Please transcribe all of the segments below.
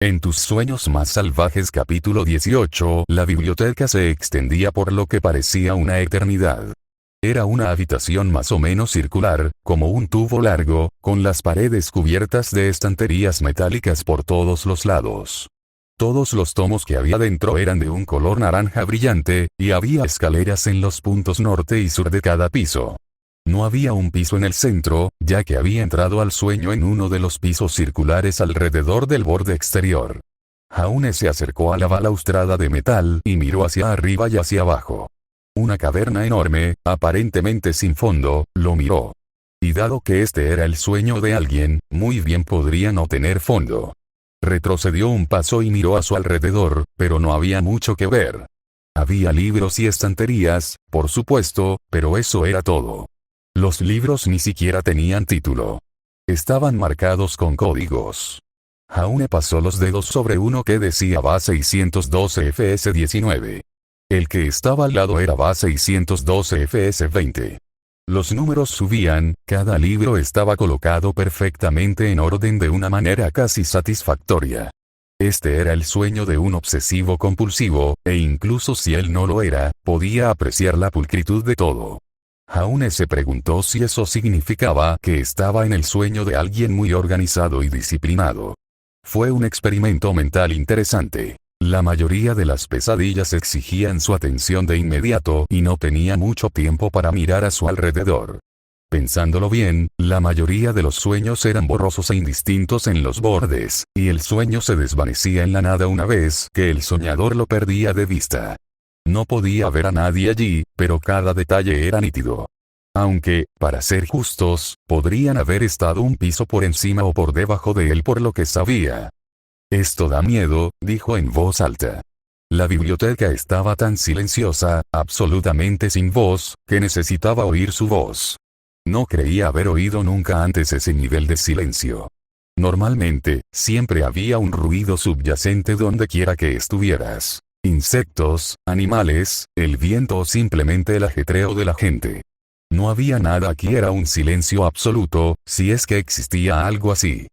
En tus sueños más salvajes capítulo 18, la biblioteca se extendía por lo que parecía una eternidad. Era una habitación más o menos circular, como un tubo largo, con las paredes cubiertas de estanterías metálicas por todos los lados. Todos los tomos que había dentro eran de un color naranja brillante, y había escaleras en los puntos norte y sur de cada piso. No había un piso en el centro, ya que había entrado al sueño en uno de los pisos circulares alrededor del borde exterior. Jaune se acercó a la balaustrada de metal y miró hacia arriba y hacia abajo. Una caverna enorme, aparentemente sin fondo, lo miró. Y dado que este era el sueño de alguien, muy bien podría no tener fondo. Retrocedió un paso y miró a su alrededor, pero no había mucho que ver. Había libros y estanterías, por supuesto, pero eso era todo. Los libros ni siquiera tenían título. Estaban marcados con códigos. Jaune pasó los dedos sobre uno que decía BA612 FS19. El que estaba al lado era BA612 FS20. Los números subían, cada libro estaba colocado perfectamente en orden de una manera casi satisfactoria. Este era el sueño de un obsesivo compulsivo, e incluso si él no lo era, podía apreciar la pulcritud de todo. Jaune se preguntó si eso significaba que estaba en el sueño de alguien muy organizado y disciplinado. Fue un experimento mental interesante. La mayoría de las pesadillas exigían su atención de inmediato y no tenía mucho tiempo para mirar a su alrededor. Pensándolo bien, la mayoría de los sueños eran borrosos e indistintos en los bordes, y el sueño se desvanecía en la nada una vez que el soñador lo perdía de vista. No podía ver a nadie allí, pero cada detalle era nítido. Aunque, para ser justos, podrían haber estado un piso por encima o por debajo de él por lo que sabía. Esto da miedo, dijo en voz alta. La biblioteca estaba tan silenciosa, absolutamente sin voz, que necesitaba oír su voz. No creía haber oído nunca antes ese nivel de silencio. Normalmente, siempre había un ruido subyacente donde quiera que estuvieras. Insectos, animales, el viento o simplemente el ajetreo de la gente. No había nada aquí, era un silencio absoluto, si es que existía algo así.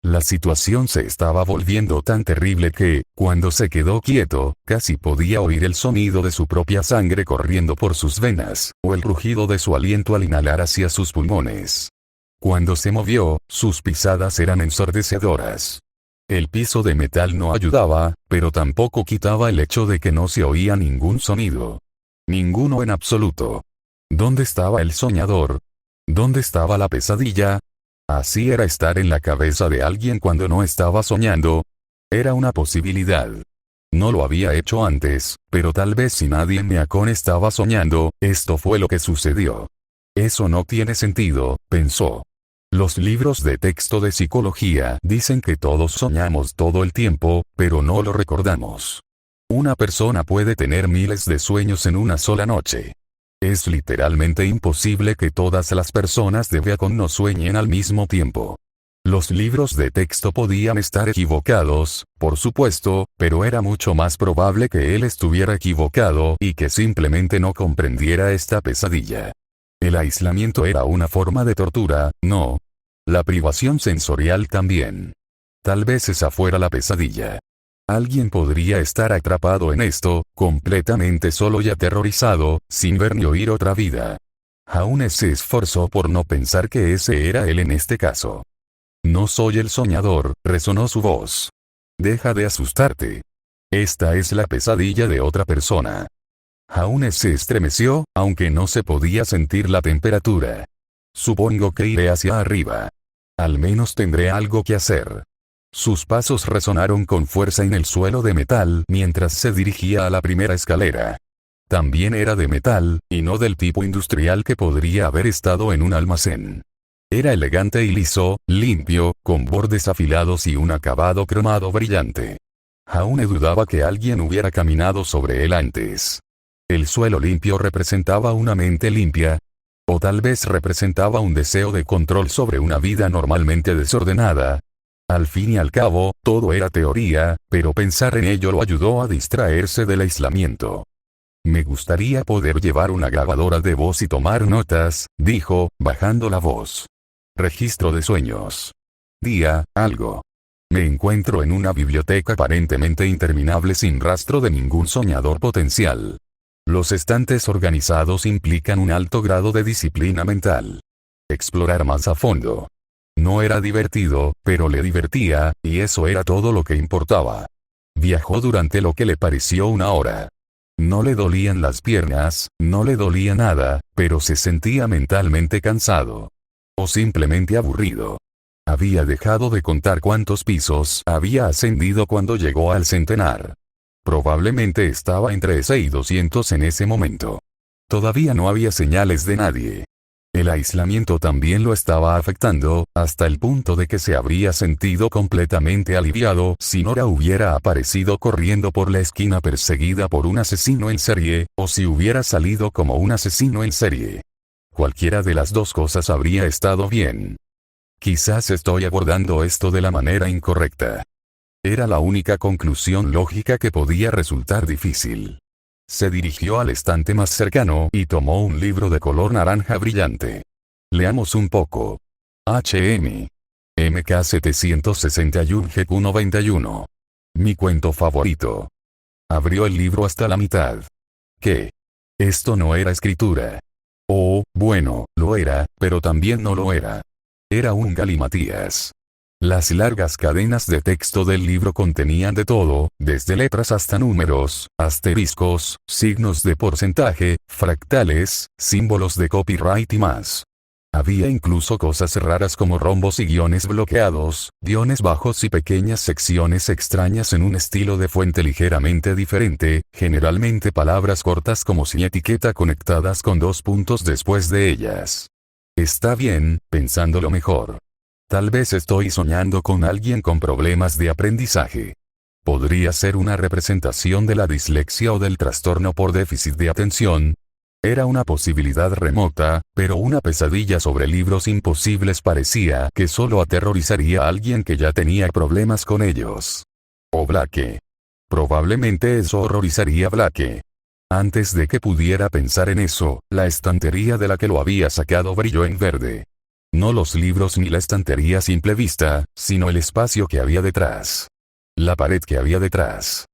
La situación se estaba volviendo tan terrible que, cuando se quedó quieto, casi podía oír el sonido de su propia sangre corriendo por sus venas, o el rugido de su aliento al inhalar hacia sus pulmones. Cuando se movió, sus pisadas eran ensordecedoras. El piso de metal no ayudaba, pero tampoco quitaba el hecho de que no se oía ningún sonido. Ninguno en absoluto. ¿Dónde estaba el soñador? ¿Dónde estaba la pesadilla? Así era estar en la cabeza de alguien cuando no estaba soñando. Era una posibilidad. No lo había hecho antes, pero tal vez si nadie en Meacon estaba soñando, esto fue lo que sucedió. Eso no tiene sentido, pensó. Los libros de texto de psicología dicen que todos soñamos todo el tiempo, pero no lo recordamos. Una persona puede tener miles de sueños en una sola noche. Es literalmente imposible que todas las personas de Beacon no sueñen al mismo tiempo. Los libros de texto podían estar equivocados, por supuesto, pero era mucho más probable que él estuviera equivocado y que simplemente no comprendiera esta pesadilla. El aislamiento era una forma de tortura, ¿no? La privación sensorial también. Tal vez esa fuera la pesadilla. Alguien podría estar atrapado en esto, completamente solo y aterrorizado, sin ver ni oír otra vida. Jaune se esforzó por no pensar que ese era él en este caso. No soy el soñador, resonó su voz. Deja de asustarte. Esta es la pesadilla de otra persona. Jaune se estremeció, aunque no se podía sentir la temperatura. Supongo que iré hacia arriba. Al menos tendré algo que hacer. Sus pasos resonaron con fuerza en el suelo de metal mientras se dirigía a la primera escalera. También era de metal, y no del tipo industrial que podría haber estado en un almacén. Era elegante y liso, limpio, con bordes afilados y un acabado cromado brillante. Jaune dudaba que alguien hubiera caminado sobre él antes. El suelo limpio representaba una mente limpia. O tal vez representaba un deseo de control sobre una vida normalmente desordenada. Al fin y al cabo, todo era teoría, pero pensar en ello lo ayudó a distraerse del aislamiento. Me gustaría poder llevar una grabadora de voz y tomar notas, dijo, bajando la voz. Registro de sueños. Día, algo. Me encuentro en una biblioteca aparentemente interminable sin rastro de ningún soñador potencial. Los estantes organizados implican un alto grado de disciplina mental. Explorar más a fondo. No era divertido, pero le divertía, y eso era todo lo que importaba. Viajó durante lo que le pareció una hora. No le dolían las piernas, no le dolía nada, pero se sentía mentalmente cansado. O simplemente aburrido. Había dejado de contar cuántos pisos había ascendido cuando llegó al centenar. Probablemente estaba entre ese y 200 en ese momento. Todavía no había señales de nadie. El aislamiento también lo estaba afectando, hasta el punto de que se habría sentido completamente aliviado si Nora hubiera aparecido corriendo por la esquina perseguida por un asesino en serie, o si hubiera salido como un asesino en serie. Cualquiera de las dos cosas habría estado bien. Quizás estoy abordando esto de la manera incorrecta. Era la única conclusión lógica que podía resultar difícil. Se dirigió al estante más cercano y tomó un libro de color naranja brillante. Leamos un poco. H.M. MK 761 GQ91. Mi cuento favorito. Abrió el libro hasta la mitad. ¿Qué? Esto no era escritura. Oh, bueno, lo era, pero también no lo era. Era un galimatías. Las largas cadenas de texto del libro contenían de todo, desde letras hasta números, asteriscos, signos de porcentaje, fractales, símbolos de copyright y más. Había incluso cosas raras como rombos y guiones bloqueados, guiones bajos y pequeñas secciones extrañas en un estilo de fuente ligeramente diferente, generalmente palabras cortas como sin etiqueta conectadas con 2 puntos después de ellas. Está bien, pensándolo mejor. Tal vez estoy soñando con alguien con problemas de aprendizaje. Podría ser una representación de la dislexia o del trastorno por déficit de atención. Era una posibilidad remota, pero una pesadilla sobre libros imposibles parecía que solo aterrorizaría a alguien que ya tenía problemas con ellos. O Blake. Probablemente eso horrorizaría a Blake. Antes de que pudiera pensar en eso, la estantería de la que lo había sacado brilló en verde. No los libros ni la estantería a simple vista, sino el espacio que había detrás. La pared que había detrás.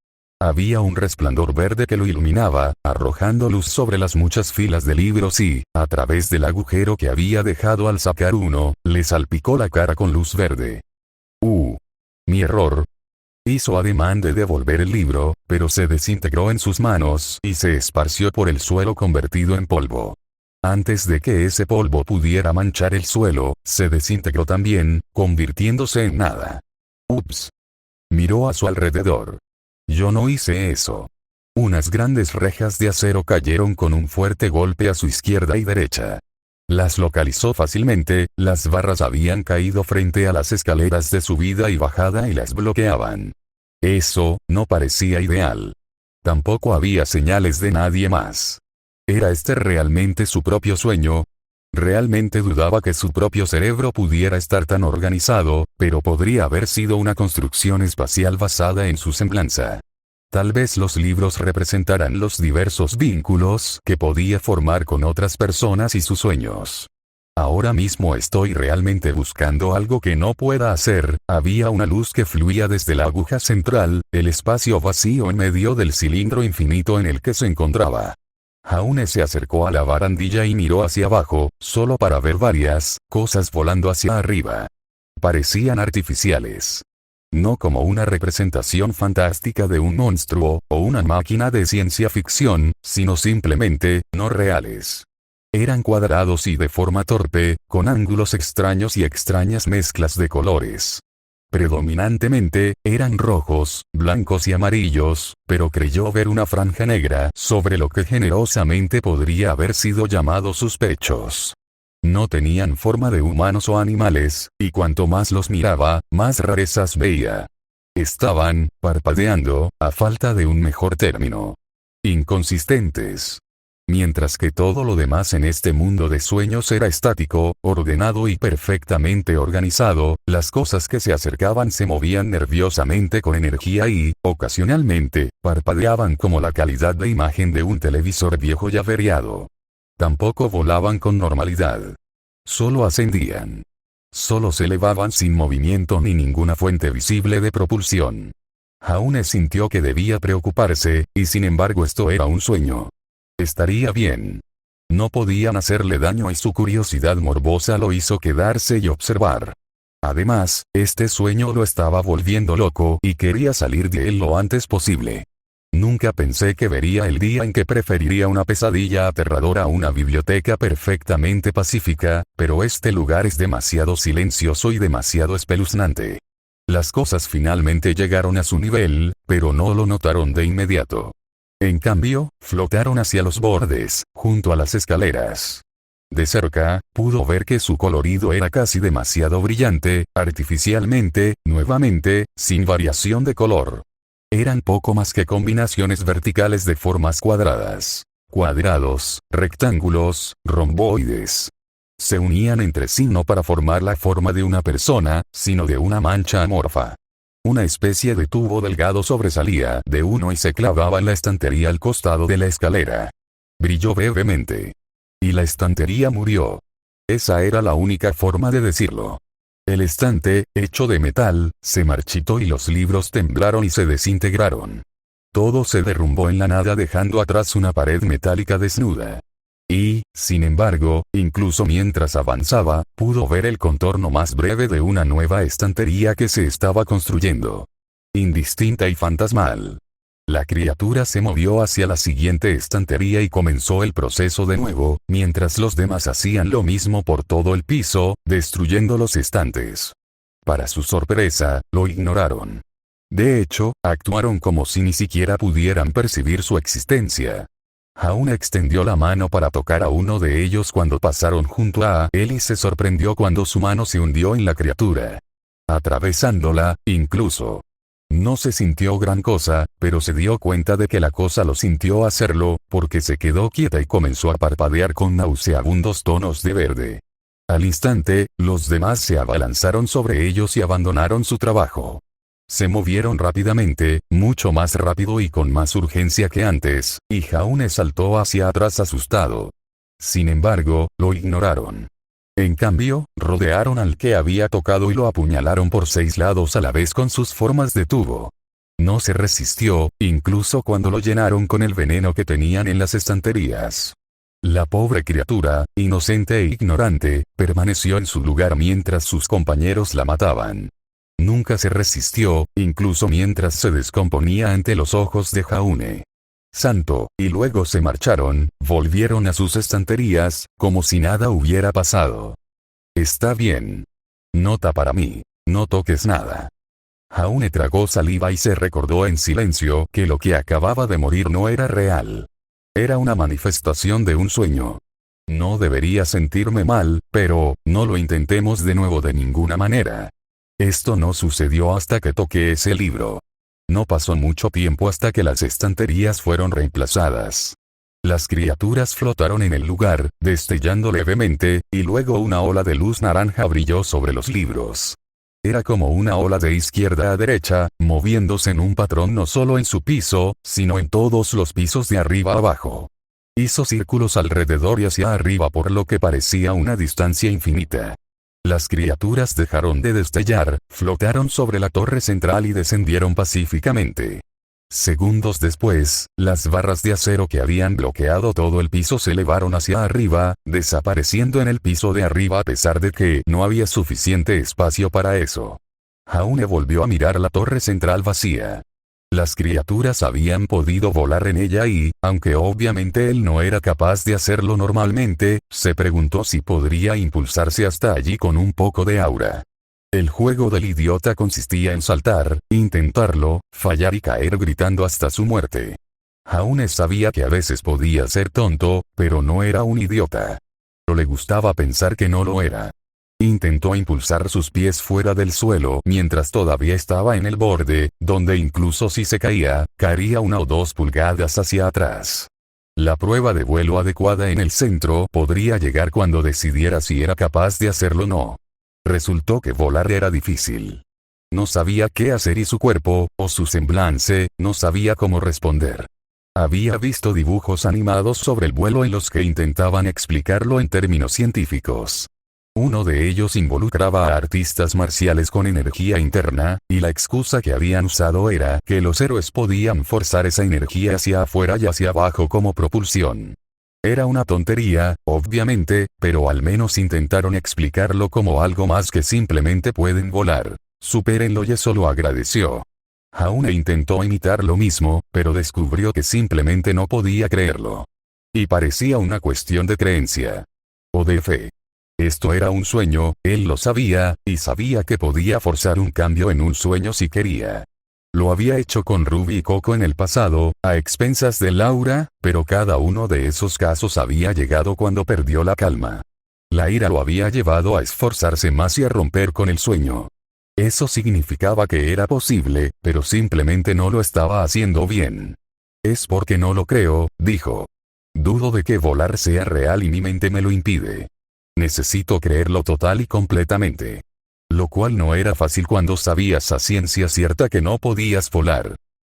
Había un resplandor verde que lo iluminaba, arrojando luz sobre las muchas filas de libros y, a través del agujero que había dejado al sacar uno, le salpicó la cara con luz verde. Mi error. Hizo ademán de devolver el libro, pero se desintegró en sus manos y se esparció por el suelo convertido en polvo. Antes de que ese polvo pudiera manchar el suelo, se desintegró también, convirtiéndose en nada. Ups. Miró a su alrededor. Yo no hice eso. Unas grandes rejas de acero cayeron con un fuerte golpe a su izquierda y derecha. Las localizó fácilmente, las barras habían caído frente a las escaleras de subida y bajada y las bloqueaban. Eso, no parecía ideal. Tampoco había señales de nadie más. ¿Era este realmente su propio sueño? Realmente dudaba que su propio cerebro pudiera estar tan organizado, pero podría haber sido una construcción espacial basada en su semblanza. Tal vez los libros representaran los diversos vínculos que podía formar con otras personas y sus sueños. Ahora mismo estoy realmente buscando algo que no pueda hacer. Había una luz que fluía desde la aguja central, el espacio vacío en medio del cilindro infinito en el que se encontraba. Jaune se acercó a la barandilla y miró hacia abajo, solo para ver varias cosas volando hacia arriba. Parecían artificiales. No como una representación fantástica de un monstruo, o una máquina de ciencia ficción, sino simplemente, no reales. Eran cuadrados y de forma torpe, con ángulos extraños y extrañas mezclas de colores. Predominantemente, eran rojos, blancos y amarillos, pero creyó ver una franja negra sobre lo que generosamente podría haber sido llamado sus pechos. No tenían forma de humanos o animales, y cuanto más los miraba, más rarezas veía. Estaban, parpadeando, a falta de un mejor término. Inconsistentes. Mientras que todo lo demás en este mundo de sueños era estático, ordenado y perfectamente organizado, las cosas que se acercaban se movían nerviosamente con energía y, ocasionalmente, parpadeaban como la calidad de imagen de un televisor viejo y averiado. Tampoco volaban con normalidad. Solo ascendían. Solo se elevaban sin movimiento ni ninguna fuente visible de propulsión. Jaune sintió que debía preocuparse, y sin embargo esto era un sueño. Estaría bien. No podían hacerle daño y su curiosidad morbosa lo hizo quedarse y observar. Además, este sueño lo estaba volviendo loco y quería salir de él lo antes posible. Nunca pensé que vería el día en que preferiría una pesadilla aterradora a una biblioteca perfectamente pacífica, pero este lugar es demasiado silencioso y demasiado espeluznante. Las cosas finalmente llegaron a su nivel, pero no lo notaron de inmediato. En cambio, flotaron hacia los bordes, junto a las escaleras. De cerca, pudo ver que su colorido era casi demasiado brillante, artificialmente, nuevamente, sin variación de color. Eran poco más que combinaciones verticales de formas cuadradas, cuadrados, rectángulos, romboides. Se unían entre sí no para formar la forma de una persona, sino de una mancha amorfa. Una especie de tubo delgado sobresalía de uno y se clavaba en la estantería al costado de la escalera. Brilló brevemente. Y la estantería murió. Esa era la única forma de decirlo. El estante, hecho de metal, se marchitó y los libros temblaron y se desintegraron. Todo se derrumbó en la nada dejando atrás una pared metálica desnuda. Y, sin embargo, incluso mientras avanzaba, pudo ver el contorno más breve de una nueva estantería que se estaba construyendo. Indistinta y fantasmal. La criatura se movió hacia la siguiente estantería y comenzó el proceso de nuevo, mientras los demás hacían lo mismo por todo el piso, destruyendo los estantes. Para su sorpresa, lo ignoraron. De hecho, actuaron como si ni siquiera pudieran percibir su existencia. Jaune extendió la mano para tocar a uno de ellos cuando pasaron junto a él y se sorprendió cuando su mano se hundió en la criatura. Atravesándola, incluso. No se sintió gran cosa, pero se dio cuenta de que la cosa lo sintió hacerlo, porque se quedó quieta y comenzó a parpadear con nauseabundos tonos de verde. Al instante, los demás se abalanzaron sobre ellos y abandonaron su trabajo. Se movieron rápidamente, mucho más rápido y con más urgencia que antes, y Jaune saltó hacia atrás asustado. Sin embargo, lo ignoraron. En cambio, rodearon al que había tocado y lo apuñalaron por 6 lados a la vez con sus formas de tubo. No se resistió, incluso cuando lo llenaron con el veneno que tenían en las estanterías. La pobre criatura, inocente e ignorante, permaneció en su lugar mientras sus compañeros la mataban. Nunca se resistió, incluso mientras se descomponía ante los ojos de Jaune. Santo, y luego se marcharon, volvieron a sus estanterías, como si nada hubiera pasado. Está bien. Nota para mí. No toques nada. Jaune tragó saliva y se recordó en silencio que lo que acababa de morir no era real. Era una manifestación de un sueño. No debería sentirme mal, pero, no lo intentemos de nuevo de ninguna manera. Esto no sucedió hasta que toqué ese libro. No pasó mucho tiempo hasta que las estanterías fueron reemplazadas. Las criaturas flotaron en el lugar, destellando levemente, y luego una ola de luz naranja brilló sobre los libros. Era como una ola de izquierda a derecha, moviéndose en un patrón no solo en su piso, sino en todos los pisos de arriba a abajo. Hizo círculos alrededor y hacia arriba por lo que parecía una distancia infinita. Las criaturas dejaron de destellar, flotaron sobre la torre central y descendieron pacíficamente. Segundos después, las barras de acero que habían bloqueado todo el piso se elevaron hacia arriba, desapareciendo en el piso de arriba a pesar de que no había suficiente espacio para eso. Jaune volvió a mirar la torre central vacía. Las criaturas habían podido volar en ella y, aunque obviamente él no era capaz de hacerlo normalmente, se preguntó si podría impulsarse hasta allí con un poco de aura. El juego del idiota consistía en saltar, intentarlo, fallar y caer gritando hasta su muerte. Jaune sabía que a veces podía ser tonto, pero no era un idiota. Pero le gustaba pensar que no lo era. Intentó impulsar sus pies fuera del suelo mientras todavía estaba en el borde, donde incluso si se caía, caería 1 o 2 pulgadas hacia atrás. La prueba de vuelo adecuada en el centro podría llegar cuando decidiera si era capaz de hacerlo o no. Resultó que volar era difícil. No sabía qué hacer y su cuerpo, o su semblante, no sabía cómo responder. Había visto dibujos animados sobre el vuelo en los que intentaban explicarlo en términos científicos. Uno de ellos involucraba a artistas marciales con energía interna, y la excusa que habían usado era que los héroes podían forzar esa energía hacia afuera y hacia abajo como propulsión. Era una tontería, obviamente, pero al menos intentaron explicarlo como algo más que simplemente pueden volar. Supérenlo y eso lo agradeció. Jaune intentó imitar lo mismo, pero descubrió que simplemente no podía creerlo. Y parecía una cuestión de creencia. O de fe. Esto era un sueño, él lo sabía, y sabía que podía forzar un cambio en un sueño si quería. Lo había hecho con Ruby y Coco en el pasado, a expensas de Laura, pero cada uno de esos casos había llegado cuando perdió la calma. La ira lo había llevado a esforzarse más y a romper con el sueño. Eso significaba que era posible, pero simplemente no lo estaba haciendo bien. Es porque no lo creo, dijo. Dudo de que volar sea real y mi mente me lo impide. Necesito creerlo total y completamente. Lo cual no era fácil cuando sabías a ciencia cierta que no podías volar.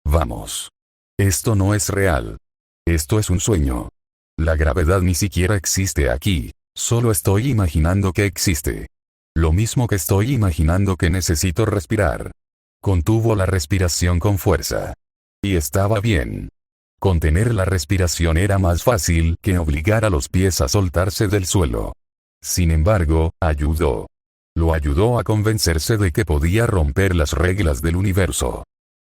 Vamos. Esto no es real. Esto es un sueño. La gravedad ni siquiera existe aquí, solo estoy imaginando que existe. Lo mismo que estoy imaginando que necesito respirar. Contuvo la respiración con fuerza. Y estaba bien. Contener la respiración era más fácil que obligar a los pies a soltarse del suelo. Sin embargo, ayudó. Lo ayudó a convencerse de que podía romper las reglas del universo.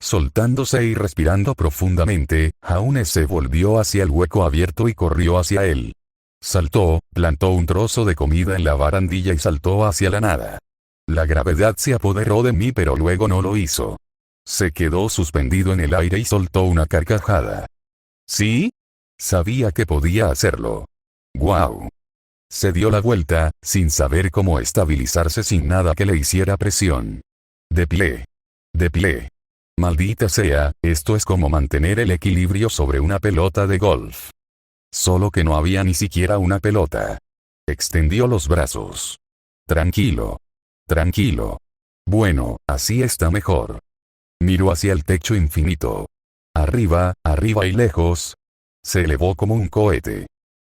Soltándose y respirando profundamente, Jaune se volvió hacia el hueco abierto y corrió hacia él. Saltó, plantó un trozo de comida en la barandilla y saltó hacia la nada. La gravedad se apoderó de mí pero luego no lo hizo. Se quedó suspendido en el aire y soltó una carcajada. ¿Sí? Sabía que podía hacerlo. ¡Guau! Se dio la vuelta, sin saber cómo estabilizarse sin nada que le hiciera presión. De pie. De pie. Maldita sea, esto es como mantener el equilibrio sobre una pelota de golf. Solo que no había ni siquiera una pelota. Extendió los brazos. Tranquilo. Tranquilo. Bueno, así está mejor. Miró hacia el techo infinito. Arriba, arriba y lejos. Se elevó como un cohete.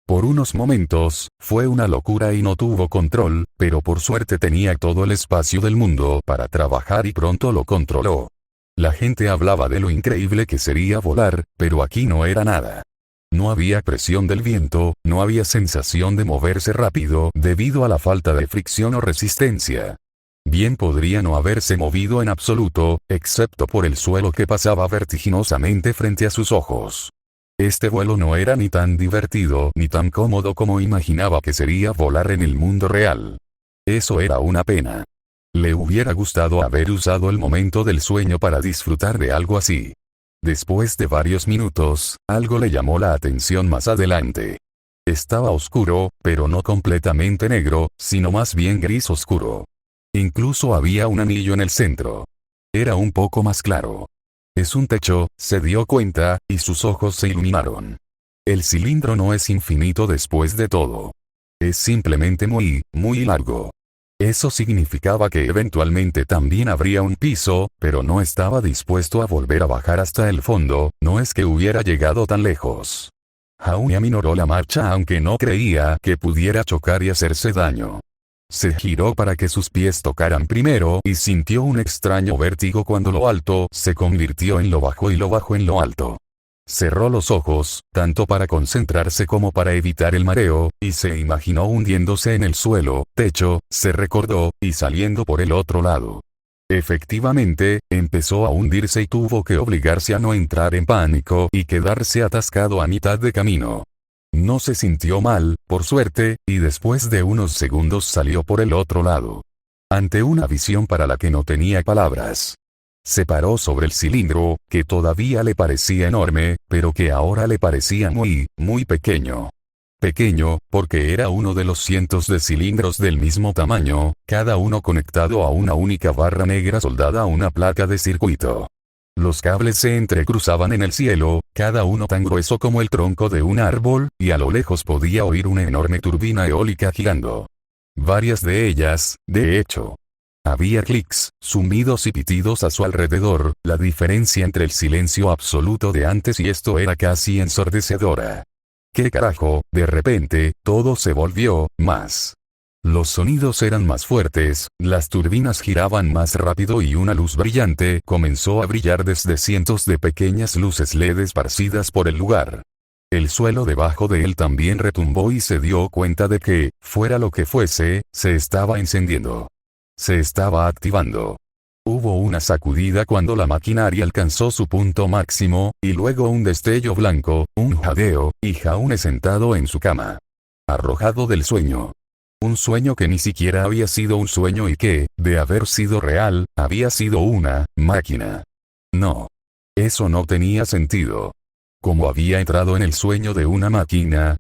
Por unos momentos, fue una locura y no tuvo control, pero por suerte tenía todo el espacio del mundo para trabajar y pronto lo controló. La gente hablaba de lo increíble que sería volar, pero aquí no era nada. No había presión del viento, no había sensación de moverse rápido debido a la falta de fricción o resistencia. Bien podría no haberse movido en absoluto, excepto por el suelo que pasaba vertiginosamente frente a sus ojos. Este vuelo no era ni tan divertido ni tan cómodo como imaginaba que sería volar en el mundo real. Eso era una pena. Le hubiera gustado haber usado el momento del sueño para disfrutar de algo así. Después de varios minutos, algo le llamó la atención más adelante. Estaba oscuro, pero no completamente negro, sino más bien gris oscuro. Incluso había un anillo en el centro. Era un poco más claro. Es un techo, se dio cuenta, y sus ojos se iluminaron. El cilindro no es infinito después de todo. Es simplemente muy, muy largo. Eso significaba que eventualmente también habría un piso, pero no estaba dispuesto a volver a bajar hasta el fondo, no es que hubiera llegado tan lejos. Jaune aminoró la marcha aunque no creía que pudiera chocar y hacerse daño. Se giró para que sus pies tocaran primero y sintió un extraño vértigo cuando lo alto se convirtió en lo bajo y lo bajo en lo alto. Cerró los ojos, tanto para concentrarse como para evitar el mareo, y se imaginó hundiéndose en el suelo, techo, se recordó, y saliendo por el otro lado. Efectivamente, empezó a hundirse y tuvo que obligarse a no entrar en pánico y quedarse atascado a mitad de camino. No se sintió mal, por suerte, y después de unos segundos salió por el otro lado. Ante una visión para la que no tenía palabras. Se paró sobre el cilindro, que todavía le parecía enorme, pero que ahora le parecía muy, muy pequeño. Pequeño, porque era uno de los cientos de cilindros del mismo tamaño, cada uno conectado a una única barra negra soldada a una placa de circuito. Los cables se entrecruzaban en el cielo, cada uno tan grueso como el tronco de un árbol, y a lo lejos podía oír una enorme turbina eólica girando. Varias de ellas, de hecho. Había clics, zumbidos y pitidos a su alrededor, la diferencia entre el silencio absoluto de antes y esto era casi ensordecedora. ¿Qué carajo? De repente, todo se volvió, más Los sonidos eran más fuertes, las turbinas giraban más rápido y una luz brillante comenzó a brillar desde cientos de pequeñas luces LED esparcidas por el lugar. El suelo debajo de él también retumbó y se dio cuenta de que, fuera lo que fuese, se estaba encendiendo. Se estaba activando. Hubo una sacudida cuando la maquinaria alcanzó su punto máximo, y luego un destello blanco, un jadeo, y Jaune sentado en su cama. Arrojado del sueño. Un sueño que ni siquiera había sido un sueño y que, de haber sido real, había sido una máquina. No. Eso no tenía sentido. ¿Cómo había entrado en el sueño de una máquina?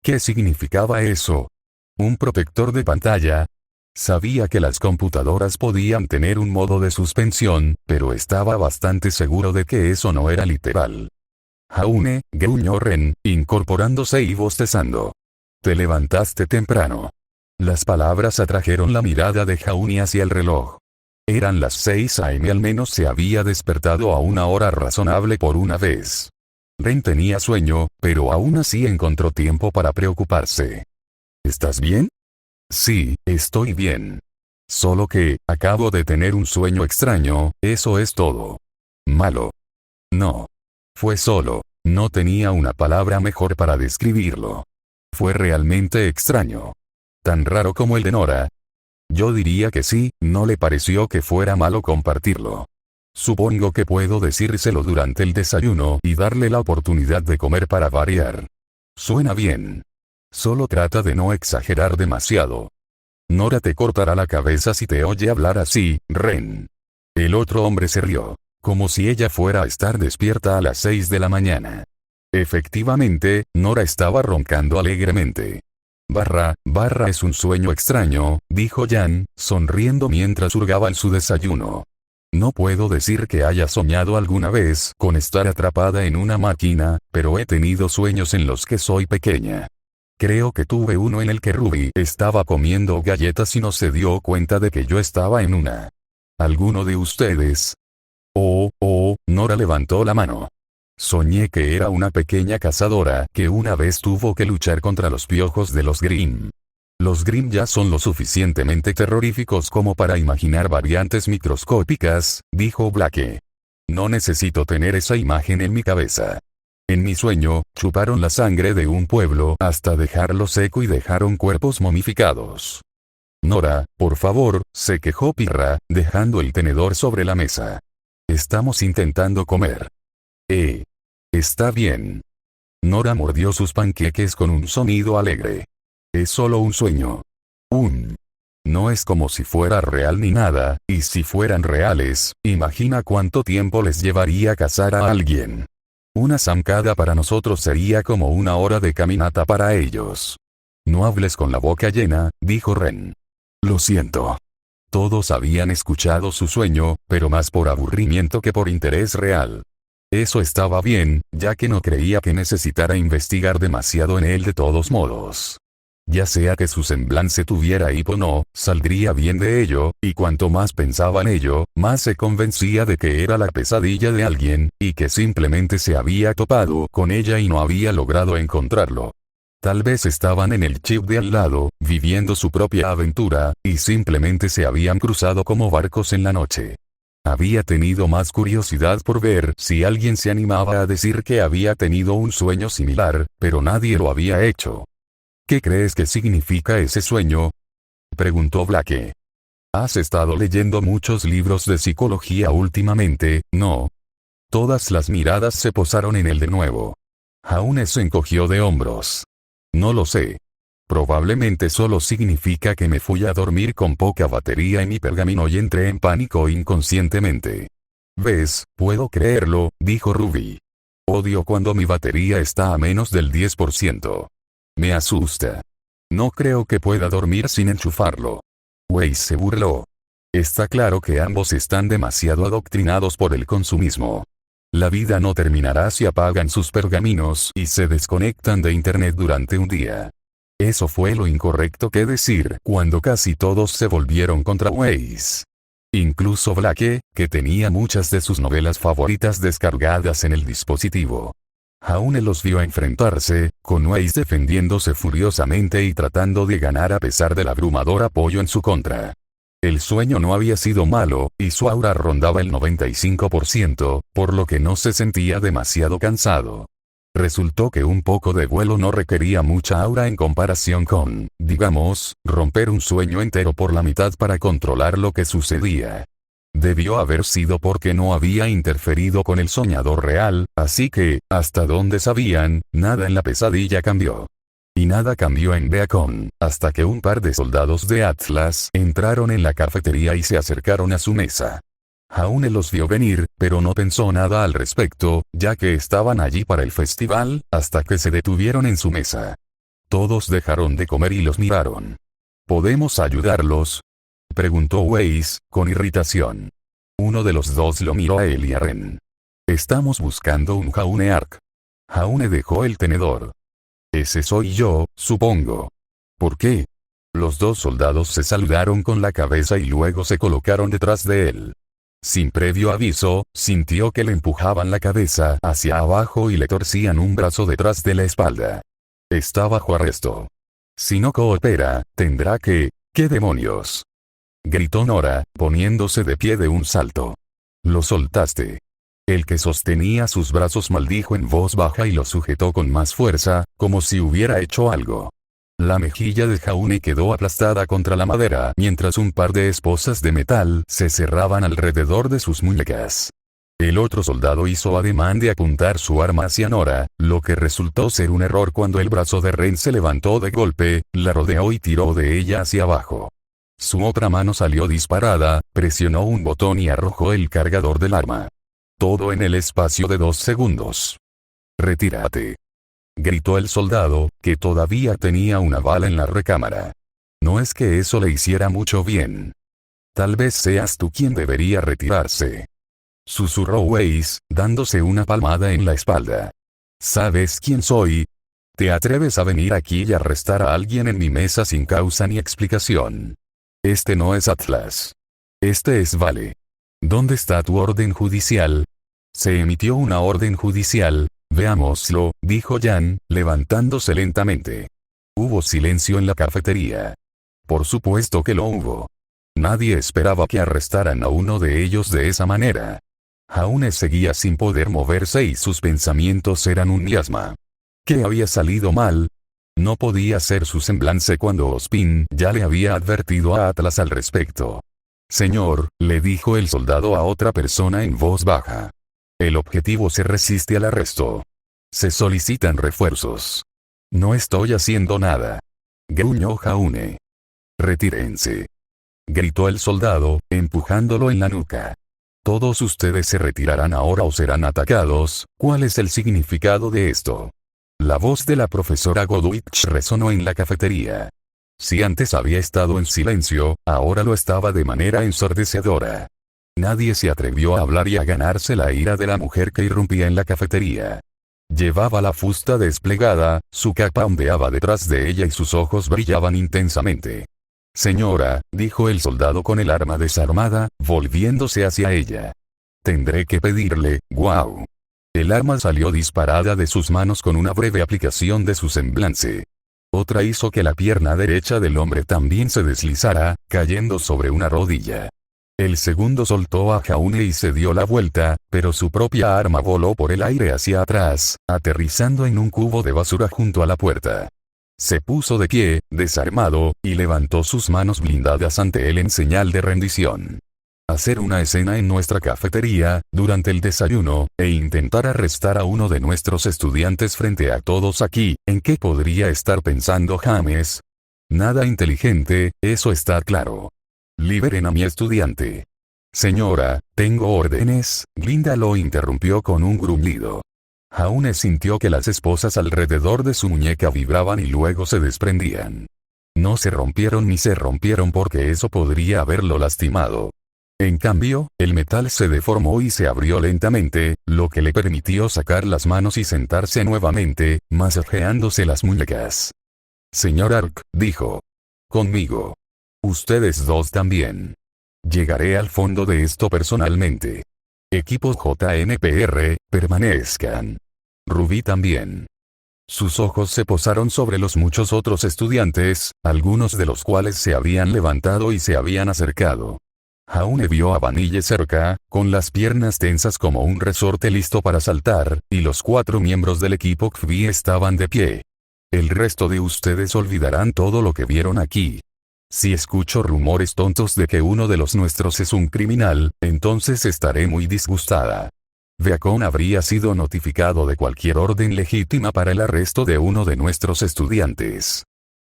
¿Qué significaba eso? ¿Un protector de pantalla? Sabía que las computadoras podían tener un modo de suspensión, pero estaba bastante seguro de que eso no era literal. Jaune, gruñó Ren, incorporándose y bostezando. Te levantaste temprano. Las palabras atrajeron la mirada de Jaune hacia el reloj. Eran las 6 AM y al menos se había despertado a una hora razonable por una vez. Ren tenía sueño, pero aún así encontró tiempo para preocuparse. ¿Estás bien? Sí, estoy bien. Solo que, acabo de tener un sueño extraño, eso es todo. Malo. No. Fue solo, no tenía una palabra mejor para describirlo. Fue realmente extraño. Tan raro como el de Nora. Yo diría que sí, no le pareció que fuera malo compartirlo. Supongo que puedo decírselo durante el desayuno y darle la oportunidad de comer para variar. Suena bien. Solo trata de no exagerar demasiado. Nora te cortará la cabeza si te oye hablar así, Ren. El otro hombre se rió, como si ella fuera a estar despierta a las 6 de la mañana. Efectivamente, Nora estaba roncando alegremente. Barra es un sueño extraño, dijo Jan, sonriendo mientras hurgaba su desayuno. No puedo decir que haya soñado alguna vez con estar atrapada en una máquina, pero he tenido sueños en los que soy pequeña. Creo que tuve uno en el que Ruby estaba comiendo galletas y no se dio cuenta de que yo estaba en una. ¿Alguno de ustedes? Nora levantó la mano. Soñé que era una pequeña cazadora que una vez tuvo que luchar contra los piojos de los Grimm. Los Grimm ya son lo suficientemente terroríficos como para imaginar variantes microscópicas, dijo Blake. No necesito tener esa imagen en mi cabeza. En mi sueño, chuparon la sangre de un pueblo hasta dejarlo seco y dejaron cuerpos momificados. Nora, por favor, se quejó Pirra, dejando el tenedor sobre la mesa. Estamos intentando comer. Está bien. Nora mordió sus panqueques con un sonido alegre. Es solo un sueño. No es como si fuera real ni nada, y si fueran reales, imagina cuánto tiempo les llevaría cazar a alguien. Una zancada para nosotros sería como una hora de caminata para ellos. No hables con la boca llena, dijo Ren. Lo siento. Todos habían escuchado su sueño, pero más por aburrimiento que por interés real. Eso estaba bien, ya que no creía que necesitara investigar demasiado en él de todos modos. Ya sea que su semblante tuviera hipo o no, saldría bien de ello, y cuanto más pensaba en ello, más se convencía de que era la pesadilla de alguien, y que simplemente se había topado con ella y no había logrado encontrarlo. Tal vez estaban en el chip de al lado, viviendo su propia aventura, y simplemente se habían cruzado como barcos en la noche. Había tenido más curiosidad por ver si alguien se animaba a decir que había tenido un sueño similar, pero nadie lo había hecho. ¿Qué crees que significa ese sueño? Preguntó Blake. ¿Has estado leyendo muchos libros de psicología últimamente, no? Todas las miradas se posaron en él de nuevo. Jaune se encogió de hombros. No lo sé. Probablemente solo significa que me fui a dormir con poca batería en mi pergamino y entré en pánico inconscientemente. ¿Ves? Puedo creerlo, dijo Ruby. Odio cuando mi batería está a menos del 10%. Me asusta. No creo que pueda dormir sin enchufarlo. Weiss se burló. Está claro que ambos están demasiado adoctrinados por el consumismo. La vida no terminará si apagan sus pergaminos y se desconectan de internet durante un día. Eso fue lo incorrecto que decir cuando casi todos se volvieron contra Weiss. Incluso Blake, que tenía muchas de sus novelas favoritas descargadas en el dispositivo. Jaune los vio enfrentarse, con Weiss defendiéndose furiosamente y tratando de ganar a pesar del abrumador apoyo en su contra. El sueño no había sido malo, y su aura rondaba el 95%, por lo que no se sentía demasiado cansado. Resultó que un poco de vuelo no requería mucha aura en comparación con, digamos, romper un sueño entero por la mitad para controlar lo que sucedía. Debió haber sido porque no había interferido con el soñador real, así que, hasta donde sabían, nada en la pesadilla cambió. Y nada cambió en Beacon, hasta que un par de soldados de Atlas entraron en la cafetería y se acercaron a su mesa. Jaune los vio venir, pero no pensó nada al respecto, ya que estaban allí para el festival, hasta que se detuvieron en su mesa. Todos dejaron de comer y los miraron. ¿Podemos ayudarlos?, preguntó Weiss, con irritación. Uno de los dos lo miró a él y a Ren. Estamos buscando un Jaune Arc. Jaune dejó el tenedor. Ese soy yo, supongo. ¿Por qué? Los dos soldados se saludaron con la cabeza y luego se colocaron detrás de él. Sin previo aviso, sintió que le empujaban la cabeza hacia abajo y le torcían un brazo detrás de la espalda. Está bajo arresto. Si no coopera, tendrá que... ¿Qué demonios?, gritó Nora, poniéndose de pie de un salto. Lo soltaste. El que sostenía sus brazos maldijo en voz baja y lo sujetó con más fuerza, como si hubiera hecho algo. La mejilla de Jaune quedó aplastada contra la madera mientras un par de esposas de metal se cerraban alrededor de sus muñecas. El otro soldado hizo ademán de apuntar su arma hacia Nora, lo que resultó ser un error cuando el brazo de Ren se levantó de golpe, la rodeó y tiró de ella hacia abajo. Su otra mano salió disparada, presionó un botón y arrojó el cargador del arma. Todo en el espacio de 2 segundos. «Retírate», gritó el soldado, que todavía tenía una bala en la recámara. No es que eso le hiciera mucho bien. Tal vez seas tú quien debería retirarse, susurró Weiss, dándose una palmada en la espalda. ¿Sabes quién soy? ¿Te atreves a venir aquí y arrestar a alguien en mi mesa sin causa ni explicación? Este no es Atlas. Este es Vale. ¿Dónde está tu orden judicial? Se emitió una orden judicial. Veámoslo, dijo Jan, levantándose lentamente. Hubo silencio en la cafetería. Por supuesto que lo hubo. Nadie esperaba que arrestaran a uno de ellos de esa manera. Jaune seguía sin poder moverse y sus pensamientos eran un miasma. ¿Qué había salido mal? No podía ser su semblante cuando Ospin ya le había advertido a Atlas al respecto. Señor, le dijo el soldado a otra persona en voz baja. El objetivo se resiste al arresto. Se solicitan refuerzos. No estoy haciendo nada, gruñó Jaune. Retírense, gritó el soldado, empujándolo en la nuca. Todos ustedes se retirarán ahora o serán atacados. ¿Cuál es el significado de esto? La voz de la profesora Godwich resonó en la cafetería. Si antes había estado en silencio, ahora lo estaba de manera ensordecedora. Nadie se atrevió a hablar y a ganarse la ira de la mujer que irrumpía en la cafetería. Llevaba la fusta desplegada, su capa ondeaba detrás de ella y sus ojos brillaban intensamente. Señora, dijo el soldado con el arma desarmada, volviéndose hacia ella. Tendré que pedirle, guau. El arma salió disparada de sus manos con una breve aplicación de su semblante. Otra hizo que la pierna derecha del hombre también se deslizara, cayendo sobre una rodilla. El segundo soltó a Jaune y se dio la vuelta, pero su propia arma voló por el aire hacia atrás, aterrizando en un cubo de basura junto a la puerta. Se puso de pie, desarmado, y levantó sus manos blindadas ante él en señal de rendición. Hacer una escena en nuestra cafetería, durante el desayuno, e intentar arrestar a uno de nuestros estudiantes frente a todos aquí, ¿en qué podría estar pensando James? Nada inteligente, eso está claro. Liberen a mi estudiante. Señora, tengo órdenes, Glinda lo interrumpió con un gruñido. Jaune sintió que las esposas alrededor de su muñeca vibraban y luego se desprendían. No se rompieron ni se rompieron porque eso podría haberlo lastimado. En cambio, el metal se deformó y se abrió lentamente, lo que le permitió sacar las manos y sentarse nuevamente, masajeándose las muñecas. Señor Ark, dijo. Conmigo. Ustedes dos también. Llegaré al fondo de esto personalmente. Equipos JNPR, permanezcan. Rubí también. Sus ojos se posaron sobre los muchos otros estudiantes, algunos de los cuales se habían levantado y se habían acercado. Jaune vio a Vanille cerca, con las piernas tensas como un resorte listo para saltar, y los 4 miembros del equipo XV estaban de pie. El resto de ustedes olvidarán todo lo que vieron aquí. Si escucho rumores tontos de que uno de los nuestros es un criminal, entonces estaré muy disgustada. Beacon habría sido notificado de cualquier orden legítima para el arresto de uno de nuestros estudiantes.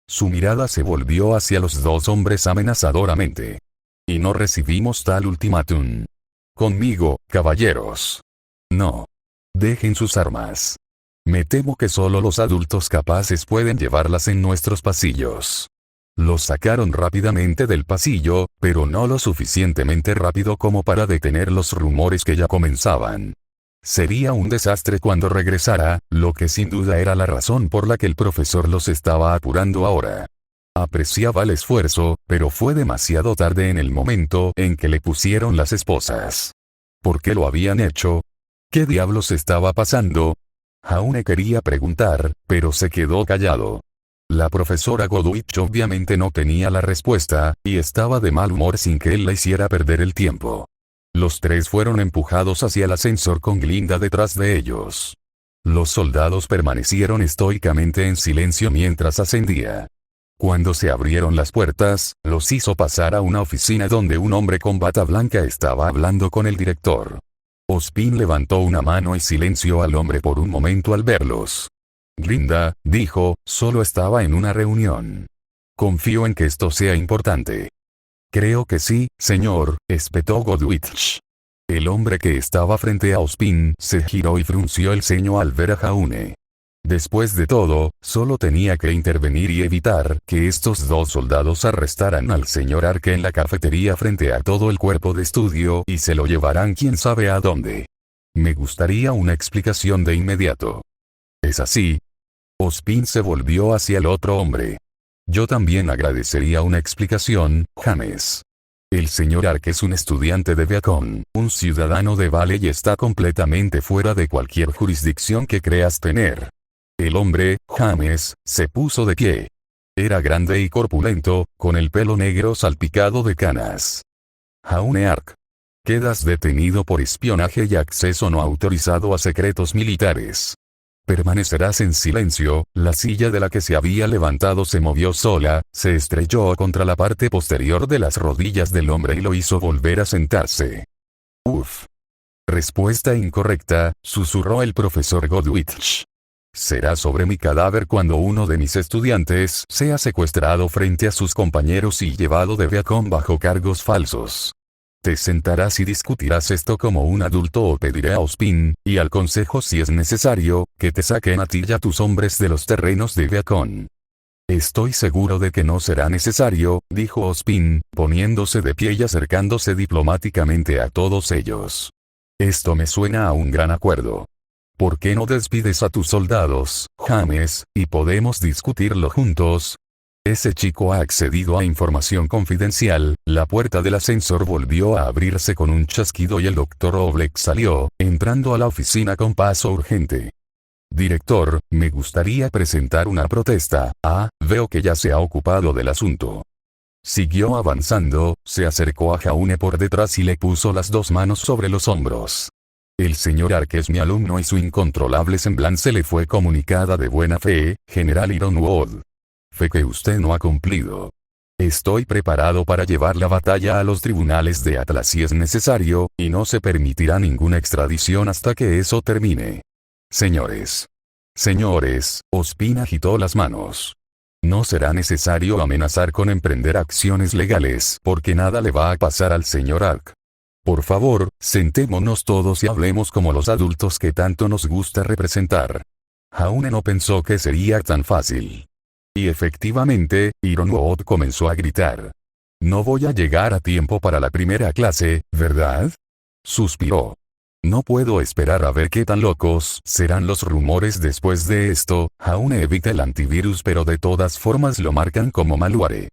Su mirada se volvió hacia los 2 hombres amenazadoramente. Y no recibimos tal ultimátum. Conmigo, caballeros. No. Dejen sus armas. Me temo que solo los adultos capaces pueden llevarlas en nuestros pasillos. Los sacaron rápidamente del pasillo, pero no lo suficientemente rápido como para detener los rumores que ya comenzaban. Sería un desastre cuando regresara, lo que sin duda era la razón por la que el profesor los estaba apurando ahora. Apreciaba el esfuerzo, pero fue demasiado tarde en el momento en que le pusieron las esposas. ¿Por qué lo habían hecho? ¿Qué diablos estaba pasando? Jaune quería preguntar, pero se quedó callado. La profesora Godwich obviamente no tenía la respuesta, y estaba de mal humor sin que él la hiciera perder el tiempo. Los 3 fueron empujados hacia el ascensor con Glinda detrás de ellos. Los soldados permanecieron estoicamente en silencio mientras ascendía. Cuando se abrieron las puertas, los hizo pasar a una oficina donde un hombre con bata blanca estaba hablando con el director. Ospin levantó una mano y silenció al hombre por un momento al verlos. Glinda, dijo, solo estaba en una reunión. Confío en que esto sea importante. Creo que sí, señor, espetó Godwich. El hombre que estaba frente a Ospin se giró y frunció el ceño al ver a Jaune. Después de todo, solo tenía que intervenir y evitar que estos 2 soldados arrestaran al señor Arke en la cafetería frente a todo el cuerpo de estudio y se lo llevarán quién sabe a dónde. Me gustaría una explicación de inmediato. ¿Es así? Ospin se volvió hacia el otro hombre. Yo también agradecería una explicación, James. El señor Arke es un estudiante de Beacon, un ciudadano de Vale y está completamente fuera de cualquier jurisdicción que creas tener. El hombre, James, se puso de pie. Era grande y corpulento, con el pelo negro salpicado de canas. Jaune Ark. Quedas detenido por espionaje y acceso no autorizado a secretos militares. Permanecerás en silencio. La silla de la que se había levantado se movió sola, se estrelló contra la parte posterior de las rodillas del hombre y lo hizo volver a sentarse. Uf. Respuesta incorrecta, susurró el profesor Godwich. Será sobre mi cadáver cuando uno de mis estudiantes sea secuestrado frente a sus compañeros y llevado de Beacon bajo cargos falsos. Te sentarás y discutirás esto como un adulto o pediré a Ospin, y al consejo si es necesario, que te saquen a ti y a tus hombres de los terrenos de Beacon. Estoy seguro de que no será necesario, dijo Ospin, poniéndose de pie y acercándose diplomáticamente a todos ellos. Esto me suena a un gran acuerdo. ¿Por qué no despides a tus soldados, James, y podemos discutirlo juntos? Ese chico ha accedido a información confidencial. La puerta del ascensor volvió a abrirse con un chasquido y el Dr. Oblek salió, entrando a la oficina con paso urgente. Director, me gustaría presentar una protesta. Veo que ya se ha ocupado del asunto. Siguió avanzando, se acercó a Jaune por detrás y le puso las 2 manos sobre los hombros. El señor Arke es mi alumno y su incontrolable semblanza le fue comunicada de buena fe, General Ironwood. Fe que usted no ha cumplido. Estoy preparado para llevar la batalla a los tribunales de Atlas si es necesario, y no se permitirá ninguna extradición hasta que eso termine. Señores. Señores, Ospin agitó las manos. No será necesario amenazar con emprender acciones legales porque nada le va a pasar al señor Ark. Por favor, sentémonos todos y hablemos como los adultos que tanto nos gusta representar. Jaune no pensó que sería tan fácil. Y efectivamente, Ironwood comenzó a gritar. No voy a llegar a tiempo para la primera clase, ¿verdad? Suspiró. No puedo esperar a ver qué tan locos serán los rumores después de esto. Jaune evita el antivirus pero de todas formas lo marcan como malware.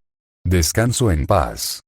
Descanso en paz.